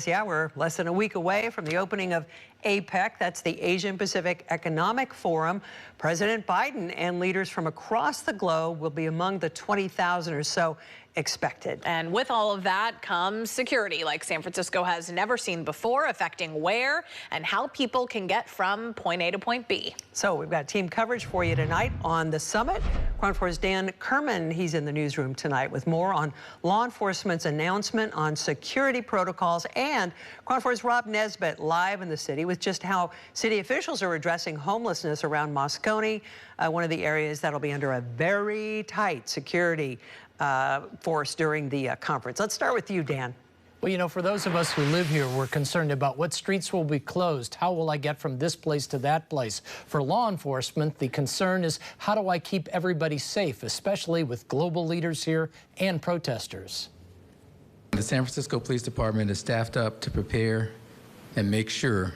Yeah, we're less than a week away from the opening of APEC. That's the Asian Pacific Economic Forum. President Biden and leaders from across the globe will be among the 20,000 or so expected. And with all of that comes security like San Francisco has never seen before, affecting where and how people can get from point A to point B. So we've got team coverage for you tonight on the summit. KRON 4's Dan Kerman, he's in the newsroom tonight with more on law enforcement's announcement on security protocols, and KRON 4's Rob Nesbitt live in the city with just how city officials are addressing homelessness around Moscone, one of the areas that'll be under a very tight security force during the conference. Let's start with you, Dan. Well, you know, for those of us who live here, we're concerned about what streets will be closed. How will I get from this place to that place? For law enforcement, the concern is how do I keep everybody safe, especially with global leaders here and protesters? The San Francisco Police Department is staffed up to prepare and make sure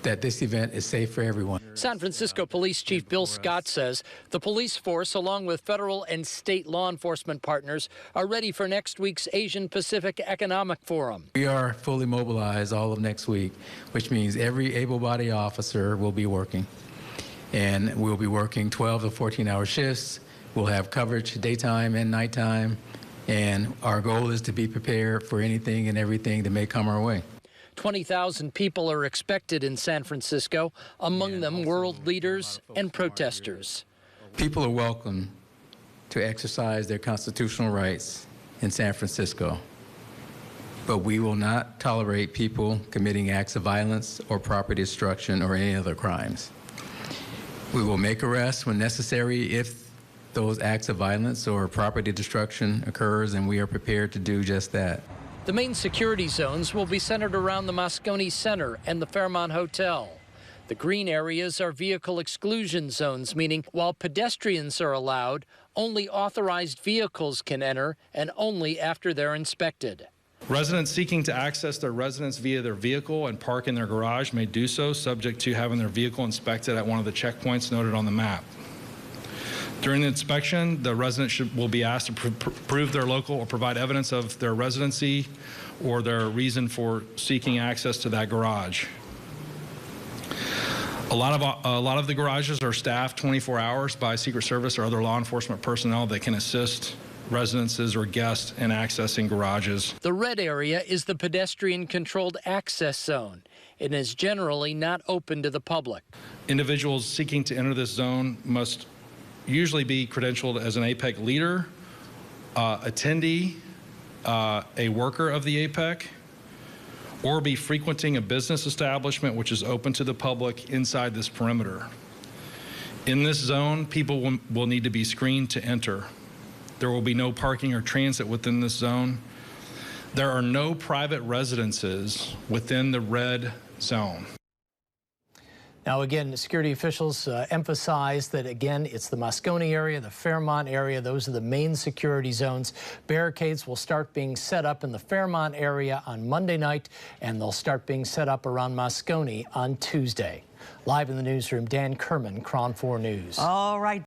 that this event is safe for everyone. San Francisco Police Chief Bill Scott says the police force, along with federal and state law enforcement partners, are ready for next week's Asian Pacific Economic Forum. We are fully mobilized all of next week, which means every able-bodied officer will be working. And we'll be working 12 to 14-hour shifts. We'll have coverage daytime and nighttime. And our goal is to be prepared for anything and everything that may come our way. 20,000 people are expected in San Francisco, among them world leaders and protesters. People are welcome to exercise their constitutional rights in San Francisco, but we will not tolerate people committing acts of violence or property destruction or any other crimes. We will make arrests when necessary if those acts of violence or property destruction occurs, and we are prepared to do just that. The main security zones will be centered around the Moscone Center and the Fairmont Hotel. The green areas are vehicle exclusion zones, meaning while pedestrians are allowed, only authorized vehicles can enter and only after they're inspected. Residents seeking to access their residence via their vehicle and park in their garage may do so, subject to having their vehicle inspected at one of the checkpoints noted on the map. During the inspection, the resident will be asked to prove their local or provide evidence of their residency or their reason for seeking access to that garage. A lot of the garages are staffed 24 hours by Secret Service or other law enforcement personnel that can assist residences or guests in accessing garages. The red area is the pedestrian-controlled access zone. It is generally not open to the public. Individuals seeking to enter this zone must usually be credentialed as an APEC leader, attendee, a worker of the APEC, or be frequenting a business establishment which is open to the public inside this perimeter. In this zone, people will need to be screened to enter. There will be no parking or transit within this zone. There are no private residences within the red zone. Now, again, security officials emphasize that, again, it's the Moscone area, the Fairmont area. Those are the main security zones. Barricades will start being set up in the Fairmont area on Monday night, and they'll start being set up around Moscone on Tuesday. Live in the newsroom, Dan Kerman, KRON 4 News. All right.